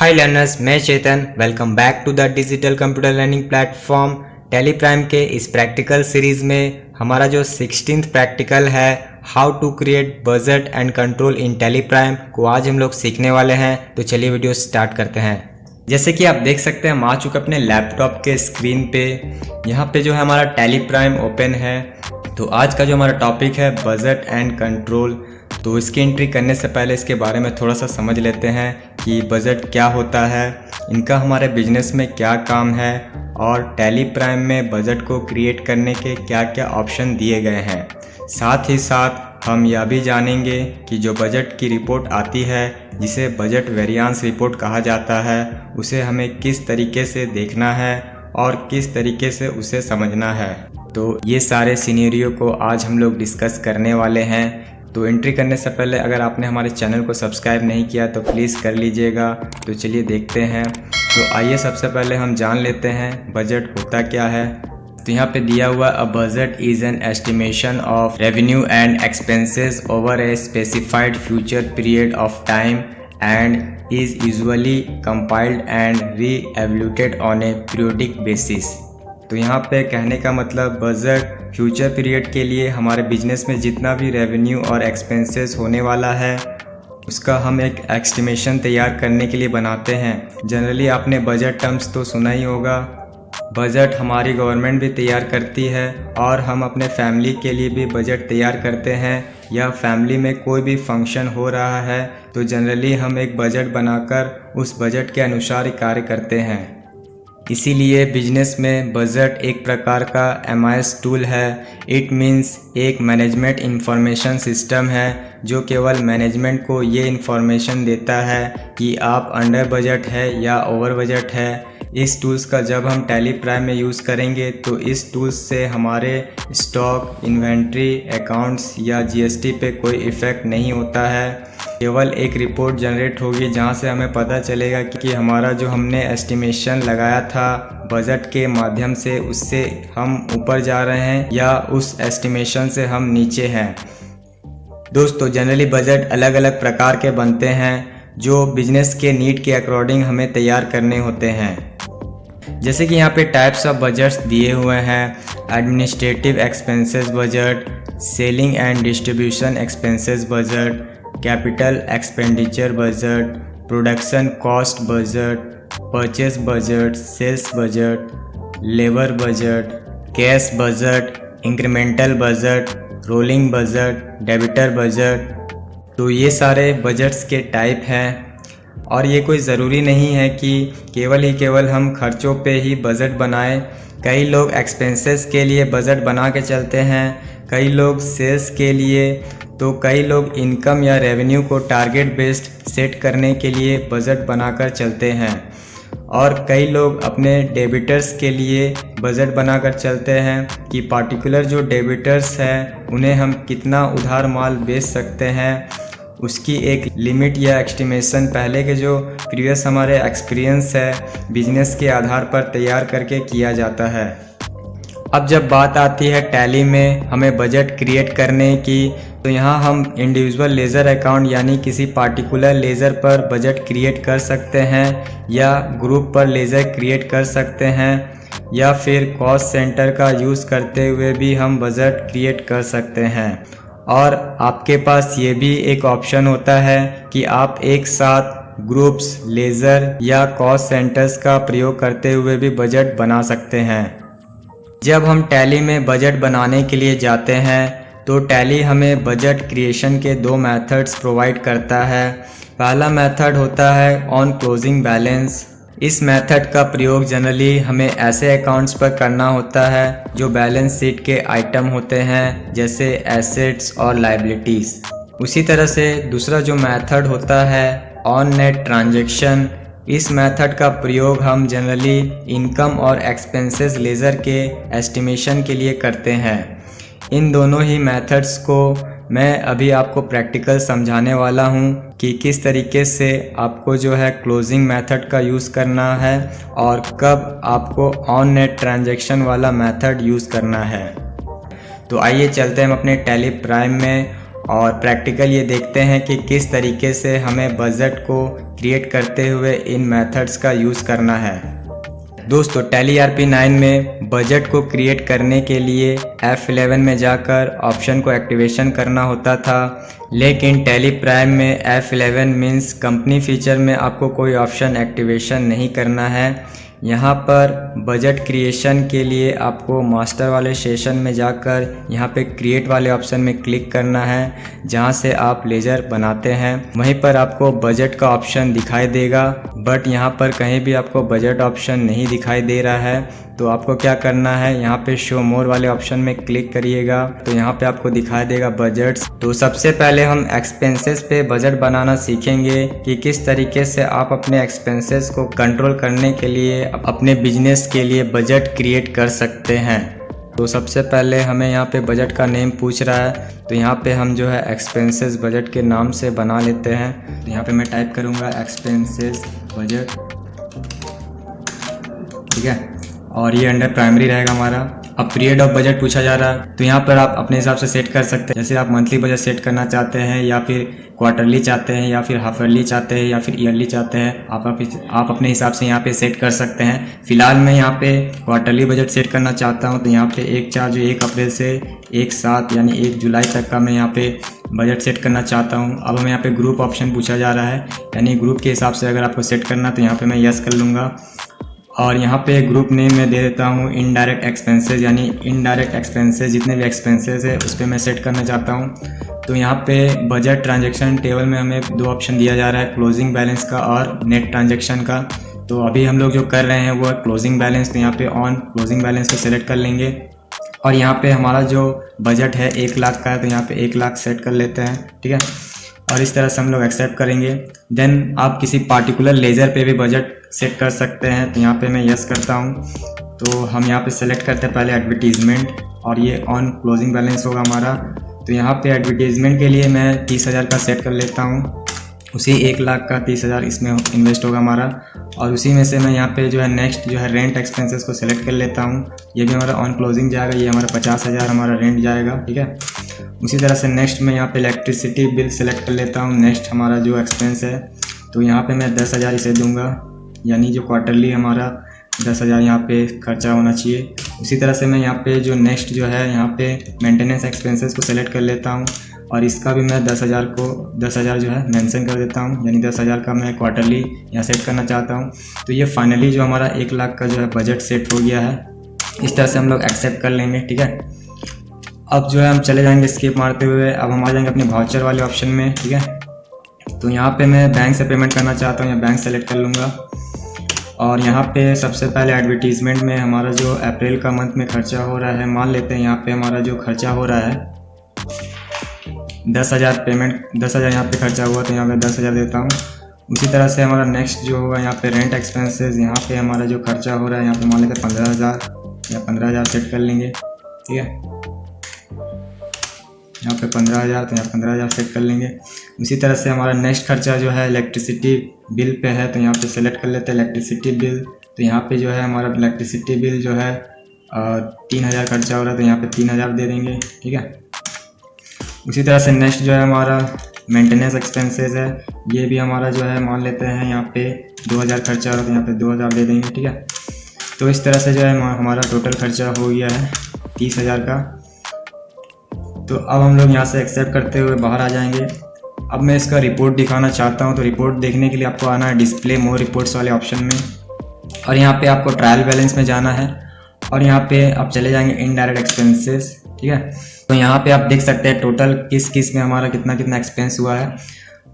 हाय learners, मैं Chetan. Welcome back to the digital computer learning platform tally prime के इस practical series में हमारा जो 16th प्रैक्टिकल है how to create budget and control in Tally Prime को आज हम लोग सीखने वाले हैं। तो चलिए वीडियो स्टार्ट करते हैं। जैसे कि आप देख सकते हैं हम आ चुके अपने लैपटॉप के स्क्रीन पे। यहाँ पे जो है हमारा टैली प्राइम ओपन है। तो आज का जो हमारा टॉपिक है बजट एंड कंट्रोल। तो इसकी एंट्री करने से पहले इसके बारे में थोड़ा सा समझ लेते हैं कि बजट क्या होता है, इनका हमारे बिजनेस में क्या काम है और टैली प्राइम में बजट को क्रिएट करने के क्या क्या ऑप्शन दिए गए हैं। साथ ही साथ हम यह भी जानेंगे कि जो बजट की रिपोर्ट आती है जिसे बजट वेरिएंस रिपोर्ट कहा जाता है उसे हमें किस तरीके से देखना है और किस तरीके से उसे समझना है। तो ये सारे सिनेरियो को आज हम लोग डिस्कस करने वाले हैं। तो एंट्री करने से पहले अगर आपने हमारे चैनल को सब्सक्राइब नहीं किया तो प्लीज़ कर लीजिएगा। तो चलिए देखते हैं। तो आइए सबसे पहले हम जान लेते हैं बजट होता क्या है। तो यहाँ पे दिया हुआ a budget is an estimation of revenue and expenses over a specified future period of time and is usually compiled and re-evaluated on a periodic basis. तो यहाँ पे कहने का मतलब बजट फ्यूचर पीरियड के लिए हमारे बिजनेस में जितना भी रेवेन्यू और एक्सपेंसेस होने वाला है उसका हम एक एस्टिमेशन तैयार करने के लिए बनाते हैं। जनरली आपने बजट टर्म्स तो सुना ही होगा। बजट हमारी गवर्नमेंट भी तैयार करती है और हम अपने फैमिली के लिए भी बजट तैयार करते हैं। या फैमिली में कोई भी फंक्शन हो रहा है तो जनरली हम एक बजट बनाकर उस बजट के अनुसार कार्य करते हैं। इसीलिए बिजनेस में बजट एक प्रकार का MIS टूल है। इट मीन्स एक मैनेजमेंट इंफॉर्मेशन सिस्टम है जो केवल मैनेजमेंट को ये इंफॉर्मेशन देता है कि आप अंडर बजट है या ओवर बजट है। इस टूल्स का जब हम टैली प्राइम में यूज़ करेंगे तो इस टूल्स से हमारे स्टॉक, इन्वेंट्री, अकाउंट्स या GST पे कोई इफ़ेक्ट नहीं होता है। केवल एक रिपोर्ट जनरेट होगी जहां से हमें पता चलेगा कि हमारा जो हमने एस्टिमेशन लगाया था बजट के माध्यम से उससे हम ऊपर जा रहे हैं या उस एस्टिमेशन से हम नीचे हैं। दोस्तों जनरली बजट अलग अलग प्रकार के बनते हैं जो बिजनेस के नीड के अकॉर्डिंग हमें तैयार करने होते हैं। जैसे कि यहाँ पे टाइप्स ऑफ बजट्स दिए हुए हैं। Administrative expenses budget, selling and distribution expenses budget, capital expenditure budget, production cost budget, purchase budget, sales budget, labour budget, cash budget, incremental budget, rolling budget, debtor budget. तो ये सारे budgets के type हैं और ये कोई ज़रूरी नहीं है कि केवल हम खर्चों पे ही बजट बनाएं। कई लोग एक्सपेंसेस के लिए बजट बना के चलते हैं, कई लोग सेल्स के लिए, तो कई लोग इनकम या रेवेन्यू को टारगेट बेस्ड सेट करने के लिए बजट बनाकर चलते हैं और कई लोग अपने डेबिटर्स के लिए बजट बनाकर चलते हैं कि पार्टिकुलर जो डेबिटर्स हैं उन्हें हम कितना उधार माल बेच सकते हैं, उसकी एक लिमिट या एस्टिमेशन पहले के जो प्रीवियस हमारे एक्सपीरियंस है बिजनेस के आधार पर तैयार करके किया जाता है। अब जब बात आती है टैली में हमें बजट क्रिएट करने की, तो यहाँ हम इंडिविजुअल लेज़र अकाउंट यानी किसी पार्टिकुलर लेज़र पर बजट क्रिएट कर सकते हैं या ग्रुप पर लेज़र क्रिएट कर सकते हैं या फिर कॉस्ट सेंटर का यूज़ करते हुए भी हम बजट क्रिएट कर सकते हैं। और आपके पास ये भी एक ऑप्शन होता है कि आप एक साथ ग्रुप्स, लेज़र या कॉस्ट सेंटर्स का प्रयोग करते हुए भी बजट बना सकते हैं। जब हम टैली में बजट बनाने के लिए जाते हैं तो टैली हमें बजट क्रिएशन के दो मेथड्स प्रोवाइड करता है। पहला मेथड होता है ऑन क्लोजिंग बैलेंस। इस मेथड का प्रयोग जनरली हमें ऐसे अकाउंट्स पर करना होता है जो बैलेंस शीट के आइटम होते हैं जैसे एसेट्स और लायबिलिटीज़। उसी तरह से दूसरा जो मेथड होता है ऑन नेट ट्रांजैक्शन। इस मेथड का प्रयोग हम जनरली इनकम और एक्सपेंसेस लेज़र के एस्टिमेशन के लिए करते हैं। इन दोनों ही मेथड्स को मैं अभी आपको प्रैक्टिकल समझाने वाला हूं कि किस तरीके से आपको जो है क्लोजिंग मेथड का यूज़ करना है और कब आपको ऑन नेट ट्रांजैक्शन वाला मेथड यूज़ करना है। तो आइए चलते हैं हम अपने टैली प्राइम में और प्रैक्टिकल ये देखते हैं कि किस तरीके से हमें बजट को क्रिएट करते हुए इन मेथड्स का यूज़ करना है। दोस्तों टैली ERP9 में बजट को क्रिएट करने के लिए F11 में जाकर ऑप्शन को एक्टिवेशन करना होता था, लेकिन टैली प्राइम में F11 मीन्स कंपनी फीचर में आपको कोई ऑप्शन एक्टिवेशन नहीं करना है। यहाँ पर बजट क्रिएशन के लिए आपको मास्टर वाले सेशन में जाकर यहाँ पे क्रिएट वाले ऑप्शन में क्लिक करना है, जहाँ से आप लेजर बनाते हैं। वहीं पर आपको बजट का ऑप्शन दिखाई देगा, बट यहाँ पर कहीं भी आपको बजट ऑप्शन नहीं दिखाई दे रहा है। तो आपको क्या करना है, यहाँ पे शो मोर वाले ऑप्शन में क्लिक करिएगा तो यहाँ पे आपको दिखाई देगा बजट्स। तो सबसे पहले हम एक्सपेंसेस पे बजट बनाना सीखेंगे कि किस तरीके से आप अपने एक्सपेंसेस को कंट्रोल करने के लिए अपने बिजनेस के लिए बजट क्रिएट कर सकते हैं। तो सबसे पहले हमें यहाँ पे बजट का नेम पूछ रहा है, तो यहाँ पे हम जो है एक्सपेंसेस बजट के नाम से बना लेते हैं। तो यहाँ पे मैं टाइप करूँगा एक्सपेंसेस बजट, ठीक है, और ये अंडर प्राइमरी रहेगा हमारा। अब पीरियड ऑफ बजट पूछा जा रहा है, तो यहाँ पर आप अपने हिसाब से सेट कर सकते हैं। जैसे आप मंथली बजट सेट करना चाहते हैं, या फिर क्वार्टरली चाहते हैं, या फिर हाफ ईयरली चाहते हैं, या फिर ईयरली चाहते हैं, आप अपने हिसाब से यहाँ पे सेट कर सकते हैं। फिलहाल मैं यहाँ पे क्वार्टरली बजट सेट करना चाहता हूँ, तो यहाँ पे 1 अप्रैल से 1/7 यानी 1 जुलाई तक का मैं यहाँ पे बजट सेट करना चाहता हूँ। अब हमें यहाँ पे ग्रुप ऑप्शन पूछा जा रहा है, यानी ग्रुप के हिसाब से अगर आपको सेट करना तो यहाँ पे मैं यस कर लूँगा। और यहाँ पे ग्रुप नेम मैं दे देता हूँ इनडायरेक्ट एक्सपेंसेस, यानी इनडायरेक्ट एक्सपेंसेस जितने भी एक्सपेंसेस है उस पर मैं सेट करना चाहता हूँ। तो यहाँ पे बजट ट्रांजैक्शन टेबल में हमें 2 ऑप्शन दिया जा रहा है, क्लोजिंग बैलेंस का और नेट ट्रांजैक्शन का। तो अभी हम लोग जो कर रहे हैं वो है क्लोजिंग बैलेंस, तो यहाँ पे ऑन क्लोजिंग बैलेंस को सिलेक्ट कर लेंगे। और यहाँ पे हमारा जो बजट है 1 लाख का है, तो यहाँ पे 1 लाख सेट कर लेते हैं, ठीक है। और इस तरह से हम लोग एक्सेप्ट करेंगे। देन आप किसी पार्टिकुलर लेजर पे भी बजट सेट कर सकते हैं, तो यहाँ पे मैं यस करता हूँ। तो हम यहाँ पे सेलेक्ट करते हैं पहले एडवर्टीज़मेंट, और ये ऑन क्लोजिंग बैलेंस होगा हमारा। तो यहाँ पे एडवर्टीज़मेंट के लिए मैं 30,000 का सेट कर लेता हूँ, उसी 1 लाख का 30,000 इसमें इन्वेस्ट होगा हमारा। और उसी में से मैं यहाँ पे जो है नेक्स्ट जो है रेंट एक्सपेंसेस को सिलेक्ट कर लेता हूँ, ये भी हमारा ऑन क्लोजिंग जाएगा, ये हमारा 50,000 हमारा रेंट जाएगा, ठीक है। उसी तरह से नेक्स्ट मैं यहाँ पे इलेक्ट्रिसिटी बिल सेलेक्ट कर लेता हूँ, नेक्स्ट हमारा जो एक्सपेंस है। तो यहाँ पे मैं 10,000 इसे दूंगा, यानी जो क्वार्टरली हमारा 10,000 यहाँ पे खर्चा होना चाहिए। उसी तरह से मैं यहाँ पे जो नेक्स्ट जो है यहाँ पे मेंटेनेंस एक्सपेंसेस को सेलेक्ट कर लेता हूँ, और इसका भी मैं 10,000 जो है मेंशन कर देता हूँ, यानी 10,000 का मैं क्वार्टरली यहाँ सेट करना चाहता हूँ। तो ये फाइनली जो हमारा 1 लाख का जो है बजट सेट हो गया है। इस तरह से हम लोग एक्सेप्ट कर लेंगे, ठीक है। अब जो है हम चले जाएंगे स्किप मारते हुए, अब हम आ जाएंगे अपने वाउचर वाले ऑप्शन में, ठीक है। तो यहाँ पे मैं बैंक से पेमेंट करना चाहता हूँ, या बैंक सेलेक्ट कर लूँगा। और यहाँ पे सबसे पहले एडवर्टीज़मेंट में हमारा जो अप्रैल का मंथ में खर्चा हो रहा है, मान लेते हैं यहाँ पे हमारा जो खर्चा हो रहा है 10,000 पेमेंट, 10,000 यहाँ पे खर्चा हुआ, तो यहाँ पे 10,000 देता हूँ। उसी तरह से हमारा नेक्स्ट जो होगा यहाँ पे रेंट एक्सपेंसेस, यहाँ पे हमारा जो खर्चा हो रहा है यहाँ पे मान लेते हैं 15,000, या 15,000 सेट कर लेंगे, ठीक है। यहाँ पे 15,000, तो यहाँ 15,000 सेट कर लेंगे। उसी तरह से हमारा नेक्स्ट खर्चा जो है इलेक्ट्रिसिटी बिल पे है, तो यहाँ पे सेलेक्ट कर लेते हैं इलेक्ट्रिसिटी बिल। तो यहाँ पे जो है हमारा इलेक्ट्रिसिटी बिल जो है 3,000 खर्चा हो रहा है, तो यहाँ पे 3,000 दे देंगे, ठीक है। उसी तरह से नेक्स्ट जो है हमारा मेंटेनेंस एक्सपेंसेस है, ये भी हमारा जो है मान लेते हैं यहाँ पे 2,000 खर्चा हो रहा है, तो यहाँ पे 2,000 दे देंगे, ठीक है। तो इस तरह से जो है हमारा टोटल खर्चा हो गया है 30,000 का। तो अब हम लोग यहाँ से एक्सेप्ट करते हुए बाहर आ जाएंगे। अब मैं इसका रिपोर्ट दिखाना चाहता हूँ, तो रिपोर्ट देखने के लिए आपको आना है डिस्प्ले मोर रिपोर्ट्स वाले ऑप्शन में, और यहाँ पे आपको ट्रायल बैलेंस में जाना है, और यहाँ पे आप चले जाएंगे इनडायरेक्ट एक्सपेंसेस, ठीक है। तो यहाँ पे आप देख सकते हैं टोटल किस में हमारा कितना एक्सपेंस हुआ है।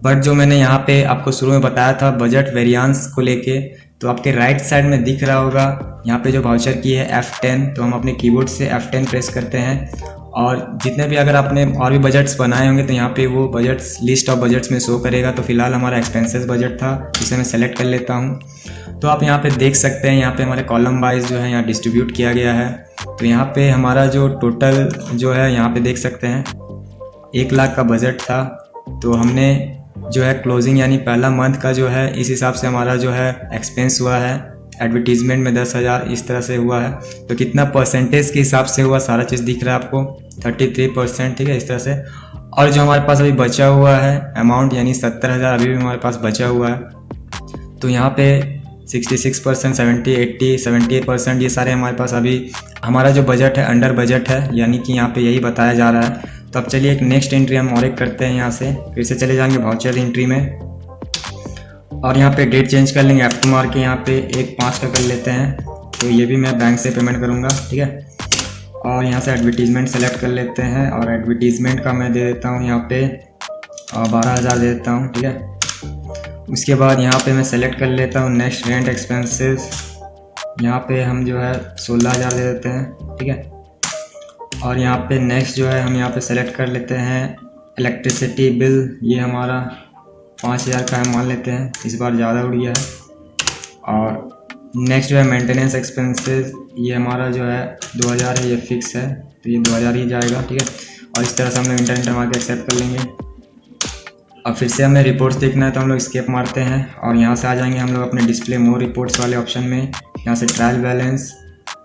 बट जो मैंने यहाँ पे आपको शुरू में बताया था बजट वेरिएंस को लेके, तो आपके राइट साइड में दिख रहा होगा यहाँ पे जो वाउचर की है F10, तो हम अपने कीबोर्ड से F10 प्रेस करते हैं, और जितने भी अगर आपने और भी बजट्स बनाए होंगे तो यहाँ पे वो बजट्स लिस्ट ऑफ बजट्स में शो करेगा। तो फिलहाल हमारा एक्सपेंसेस बजट था, इसे मैं सेलेक्ट कर लेता हूँ। तो आप यहाँ पे देख सकते हैं यहाँ पे हमारे कॉलम वाइज जो है यहाँ डिस्ट्रीब्यूट किया गया है। तो यहाँ पे हमारा जो टोटल जो है यहाँ पे देख सकते हैं 1 लाख का बजट था, तो हमने जो है क्लोजिंग यानी पहला मंथ का जो है इस हिसाब से हमारा जो है एक्सपेंस हुआ है। एडवर्टीजमेंट में 10,000 इस तरह से हुआ है, तो कितना परसेंटेज के हिसाब से हुआ सारा चीज़ दिख रहा है आपको 33%, ठीक है, इस तरह से। और जो हमारे पास अभी बचा हुआ है अमाउंट यानी 70,000 अभी भी हमारे पास बचा हुआ है। तो यहाँ पे 66%, 70, 80, 78% ये सारे हमारे पास अभी हमारा जो बजट है अंडर बजट है, यानी कि यहाँ पे यही बताया जा रहा है। तो अब चलिए एक नेक्स्ट एंट्री हम और एक करते हैं। यहाँ से फिर से चले जाएंगे वाउचर एंट्री में और यहाँ पे डेट चेंज कर लेंगे, F2 मार के यहाँ पे 1/5 का कर लेते हैं। तो ये भी मैं बैंक से पेमेंट करूँगा, ठीक है। और यहाँ से एडवर्टीज़मेंट सेलेक्ट कर लेते हैं और एडवर्टीज़मेंट का मैं दे देता हूँ यहाँ पे 12,000 दे देता हूँ, ठीक है। उसके बाद यहाँ पे मैं सेलेक्ट कर लेता हूँ नेक्स्ट रेंट एक्सपेंसेस, यहाँ पे हम जो है 16,000 दे देते हैं, ठीक है। और यहाँ पे नेक्स्ट जो है हम यहाँ पे सेलेक्ट कर लेते हैं इलेक्ट्रिसिटी बिल, ये हमारा 5,000 का है मान लेते हैं, इस बार ज़्यादा उड़ गया है। और नेक्स्ट जो है मेंटेनेंस एक्सपेंसेस, ये हमारा जो है 2,000 है, ये फिक्स है तो ये 2,000 ही जाएगा, ठीक है। और इस तरह से हम लोग इंटर मार के एक्सेप्ट कर लेंगे। अब फिर से हमें रिपोर्ट्स देखना है तो हम लोग स्केप मारते हैं और यहाँ से आ जाएंगे हम लोग अपने डिस्प्ले मोर रिपोर्ट्स वाले ऑप्शन में। यहाँ से ट्रायल बैलेंस,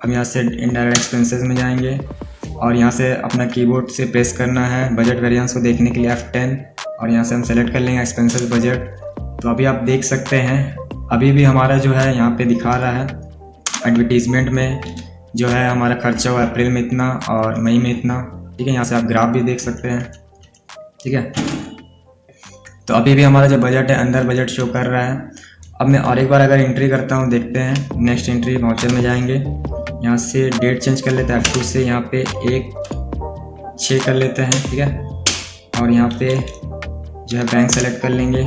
अब यहाँ से इनडायरेक्ट एक्सपेंसेस में जाएंगे और यहाँ से अपना कीबोर्ड से प्रेस करना है बजट वेरिएंस को देखने के लिए F10 और यहाँ से हम सेलेक्ट कर लेंगे एक्सपेंसेस बजट। तो अभी आप देख सकते हैं अभी भी हमारा जो है यहाँ पे दिखा रहा है एडवर्टीज़मेंट में जो है हमारा खर्चा हुआ अप्रैल में इतना और मई में इतना, ठीक है। यहाँ से आप ग्राफ भी देख सकते हैं, ठीक है। तो अभी भी हमारा जो बजट है अंडर बजट शो कर रहा है। अब मैं और एक बार अगर एंट्री करता हूँ, देखते हैं नेक्स्ट एंट्री वाउचर में जाएंगे, यहाँ से डेट चेंज कर लेते हैं F2 से यहाँ पे 1/6 कर लेते हैं, ठीक है। और यहाँ पे जो है बैंक सेलेक्ट कर लेंगे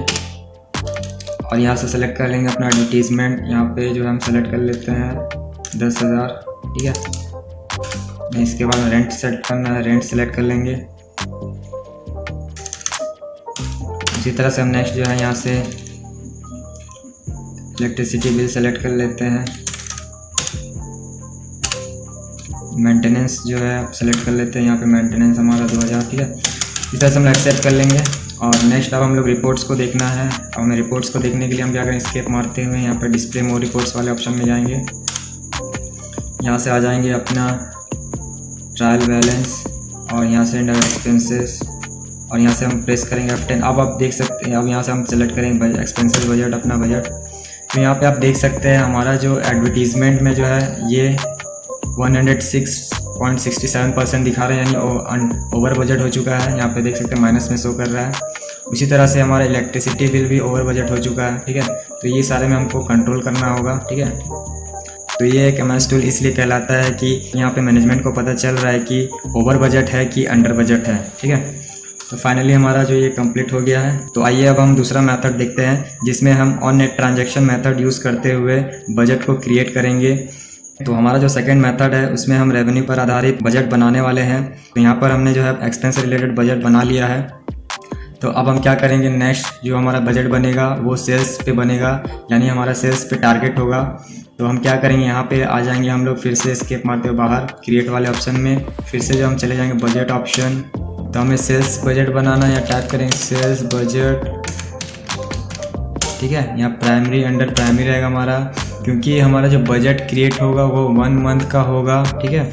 और यहाँ से सेलेक्ट कर लेंगे अपना एडवर्टीज़मेंट, यहाँ पे जो है हम सेलेक्ट कर लेते हैं 10,000, ठीक है। इसके बाद रेंट सेट करना है, रेंट सेलेक्ट कर लेंगे। इसी तरह से हम नेक्स्ट जो है यहाँ से इलेक्ट्रिसिटी बिल सेलेक्ट कर लेते हैं, मेंटेनेंस जो है सेलेक्ट कर लेते हैं, यहाँ पे मेंटेनेंस हमारा 2,000, ठीक है। इस तरह से हम एक्सेप्ट कर लेंगे। और नेक्स्ट अब हम लोग रिपोर्ट्स को देखना है और हमें रिपोर्ट्स को देखने के लिए हम क्या करें, स्केप मारते हुए यहाँ पर डिस्प्ले मोर रिपोर्ट्स वाले ऑप्शन में जाएंगे। यहाँ से आ जाएंगे अपना ट्रायल बैलेंस और यहाँ से इंडायरेक्ट एक्सपेंसेस और यहाँ से हम प्रेस करेंगे F10। अब आप देख सकते हैं, अब यहाँ से हम सेलेक्ट करेंगे एक्सपेंसेस बजट, अपना बजट। तो यहाँ पे आप देख सकते हैं हमारा जो एडवर्टीज़मेंट में जो है ये 106.67% दिखा रहा है, यानी ओवर बजट हो चुका है। यहाँ पे देख सकते हैं माइनस में शो कर रहा है। उसी तरह से हमारा इलेक्ट्रिसिटी बिल भी ओवर बजट हो चुका है, ठीक है। तो ये सारे में हमको कंट्रोल करना होगा, ठीक है। तो ये एक MS टूल इसलिए कहलाता है कि यहाँ पे मैनेजमेंट को पता चल रहा है कि ओवर बजट है कि अंडर बजट है, ठीक है। तो फाइनली हमारा जो ये कंप्लीट हो गया है। तो आइए अब हम दूसरा मेथड देखते हैं जिसमें हम on net transaction method use करते हुए बजट को क्रिएट करेंगे। तो हमारा जो सेकंड मेथड है उसमें हम रेवेन्यू पर आधारित बजट बनाने वाले हैं। तो यहाँ पर हमने जो है एक्सपेंस से रिलेटेड बजट बना लिया है। तो अब हम क्या करेंगे, नेक्स्ट जो हमारा बजट बनेगा वो सेल्स पे बनेगा, यानी हमारा सेल्स पे टारगेट होगा। तो हम क्या करेंगे, यहाँ पे आ जाएंगे हम लोग फिर से एस्केप मारते हुए बाहर क्रिएट वाले ऑप्शन में, फिर से जो हम चले जाएंगे बजट ऑप्शन। तो हमें सेल्स बजट बनाना है, या टाइप करेंगे सेल्स बजट, ठीक है। यहाँ प्राइमरी अंडर प्राइमरी रहेगा हमारा, क्योंकि हमारा जो बजट क्रिएट होगा वो 1 मंथ का होगा, ठीक है।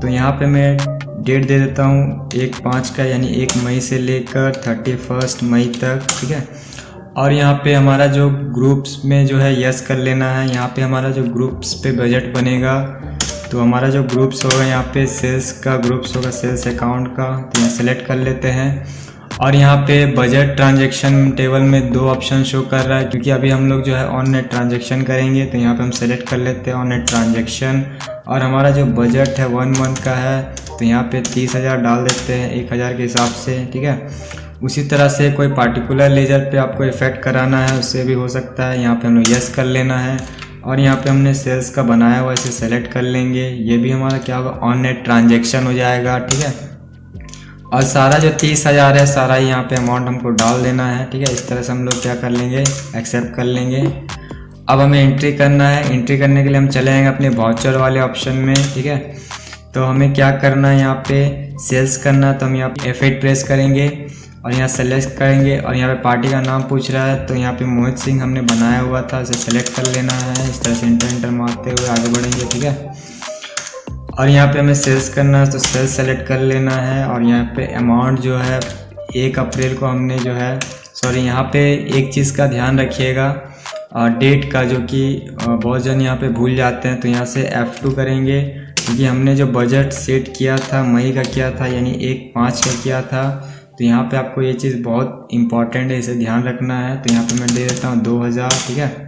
तो यहाँ पे मैं डेट दे देता हूँ 1/5 का, यानी 1 मई से लेकर 31 मई तक, ठीक है। और यहाँ पे हमारा जो ग्रुप्स में जो है यस कर लेना है। यहाँ पे हमारा जो ग्रुप्स पे बजट बनेगा, तो हमारा जो ग्रुप्स होगा यहाँ पे सेल्स का ग्रुप्स होगा, सेल्स अकाउंट का। तो यहाँ सेलेक्ट कर लेते हैं और यहाँ पे बजट ट्रांजैक्शन टेबल में 2 ऑप्शन शो कर रहा है, क्योंकि अभी हम लोग जो है ऑन नेट ट्रांजैक्शन करेंगे। तो यहाँ पे हम सेलेक्ट कर लेते हैं ऑन नेट ट्रांजैक्शन और हमारा जो बजट है 1 मंथ का है, तो यहाँ पे 30,000 डाल देते हैं 1,000 के हिसाब से, ठीक है। उसी तरह से कोई पार्टिकुलर लेजर पे आपको इफेक्ट कराना है उससे भी हो सकता है। यहाँ पे हम लोग यस कर लेना है और यहाँ पे हमने सेल्स का बनाया हुआ इसे सेलेक्ट कर लेंगे। ये भी हमारा क्या होगा, ऑन नेट ट्रांजैक्शन हो जाएगा, ठीक है। और सारा जो 30,000 है सारा ही यहाँ पे अमाउंट हमको डाल देना है, ठीक है। इस तरह से हम लोग क्या कर लेंगे, एक्सेप्ट कर लेंगे। अब हमें एंट्री करना है। एंट्री करने के लिए हम चले जाएंगे अपने वाउचर वाले ऑप्शन में, ठीक है। तो हमें क्या करना है, यहाँ पे सेल्स करना, तो हम यहाँ पे F8 प्रेस करेंगे और यहाँ सेलेक्ट करेंगे और यहाँ पे पार्टी का नाम पूछ रहा है, तो यहाँ पे मोहित सिंह हमने बनाया हुआ था, उसे सेलेक्ट कर लेना है। इस तरह से इंटर मारते हुए आगे बढ़ेंगे, ठीक है। और यहाँ पे हमें सेल्स करना है, तो सेल्स सेलेक्ट कर लेना है और यहाँ पे अमाउंट जो है 1 अप्रैल को हमने जो है यहाँ पे एक चीज़ का ध्यान रखिएगा, डेट का, जो कि बहुत जन यहाँ पे भूल जाते हैं। तो यहाँ से F2 करेंगे, क्योंकि हमने जो बजट सेट किया था मई का किया था, यानी 1/5 का किया था। तो यहाँ पे आपको ये चीज़ बहुत इंपॉर्टेंट है, इसे ध्यान रखना है। तो यहाँ पे मैं दे देता हूँ 2000, ठीक है।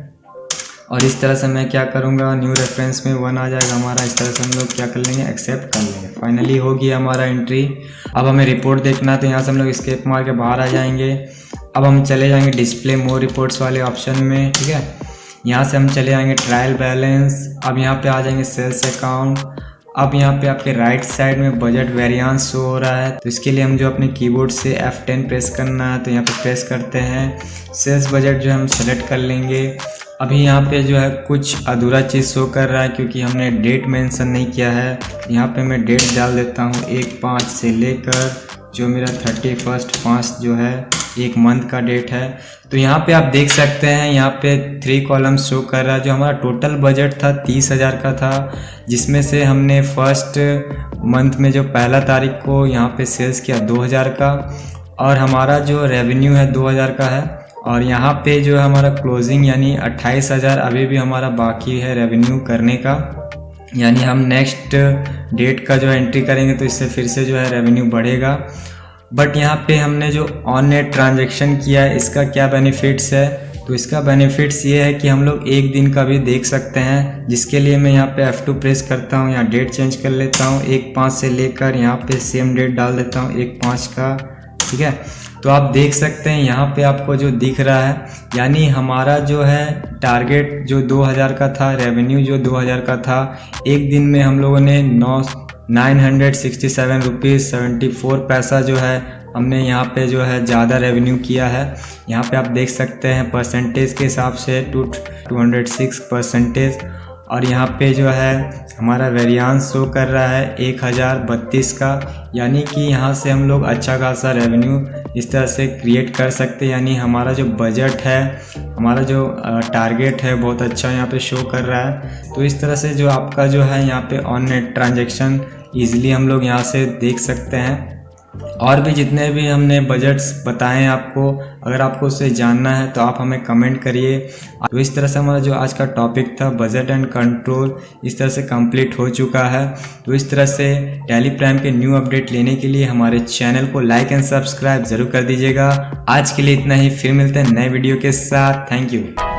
और इस तरह से मैं क्या करूँगा, न्यू रेफरेंस में 1 आ जाएगा हमारा। इस तरह से हम लोग क्या कर लेंगे, एक्सेप्ट कर लेंगे। फाइनली हो गया हमारा एंट्री। अब हमें रिपोर्ट देखना है, तो यहाँ से हम लोग एस्केप मार के बाहर आ जाएंगे। अब हम चले जाएंगे डिस्प्ले मोर रिपोर्ट्स वाले ऑप्शन में, ठीक है। यहाँ से हम चले जाएंगे ट्रायल बैलेंस। अब यहाँ पे आ जाएंगे सेल्स अकाउंट। अब यहाँ पे आपके राइट साइड में बजट वेरिएंस शो हो रहा है। तो इसके लिए हम जो अपने कीबोर्ड से F10 प्रेस करना है, तो यहाँ पे प्रेस करते हैं। सेल्स बजट जो हम सेलेक्ट कर लेंगे। अभी यहाँ पे जो है कुछ अधूरा चीज़ शो कर रहा है, क्योंकि हमने डेट मेंशन नहीं किया है। यहाँ पे मैं डेट डाल देता हूँ 1/5 से लेकर जो मेरा 31/5 जो है 1 मंथ का डेट है। तो यहाँ पे आप देख सकते हैं, यहाँ पे 3 कॉलम शो कर रहा है। जो हमारा टोटल बजट था 30,000 का था, जिसमें से हमने फर्स्ट मंथ में जो 1 तारीख को यहाँ पे सेल्स किया 2000 का, और हमारा जो रेवेन्यू है 2000 का है। और यहाँ पे जो हमारा क्लोजिंग यानी 28,000 अभी भी हमारा बाकी है रेवेन्यू करने का, यानी हम नेक्स्ट डेट का जो एंट्री करेंगे तो इससे फिर से जो है रेवेन्यू बढ़ेगा। बट यहाँ पे हमने जो ऑन नेट ट्रांजेक्शन किया है, इसका क्या बेनिफिट्स है, तो इसका बेनिफिट्स ये है कि हम लोग 1 दिन का भी देख सकते हैं, जिसके लिए मैं यहाँ पे F2 प्रेस करता हूँ। यहाँ डेट चेंज कर लेता हूँ 1/5 से लेकर, यहाँ पे सेम डेट डाल देता हूँ 1/5 का, ठीक है। तो आप देख सकते हैं यहाँ पे आपको जो दिख रहा है, यानी हमारा जो है टारगेट जो 2000 का था, रेवेन्यू जो 2000 का था, 1 दिन में हम लोगों ने 967 रुपीज़ 74 पैसा जो है हमने यहाँ पे जो है ज़्यादा रेवेन्यू किया है। यहाँ पे आप देख सकते हैं परसेंटेज के हिसाब से 206%। और यहाँ पे जो है हमारा वेरिएंस शो कर रहा है 1032 का, यानी कि यहाँ से हम लोग अच्छा खासा रेवेन्यू इस तरह से क्रिएट कर सकते हैं। यानी हमारा जो बजट है, हमारा जो टारगेट है बहुत अच्छा यहाँ पे शो कर रहा है। तो इस तरह से जो आपका जो है यहाँ पे ऑन नेट ट्रांजेक्शन ईजिली हम लोग यहाँ से देख सकते हैं। और भी जितने भी हमने बजट्स बताए हैं आपको, अगर आपको उसे जानना है तो आप हमें कमेंट करिए। तो इस तरह से हमारा जो आज का टॉपिक था बजट एंड कंट्रोल इस तरह से कंप्लीट हो चुका है। तो इस तरह से टैली प्राइम के न्यू अपडेट लेने के लिए हमारे चैनल को लाइक एंड सब्सक्राइब जरूर कर दीजिएगा। आज के लिए इतना ही, फिर मिलते हैं नए वीडियो के साथ। Thank you.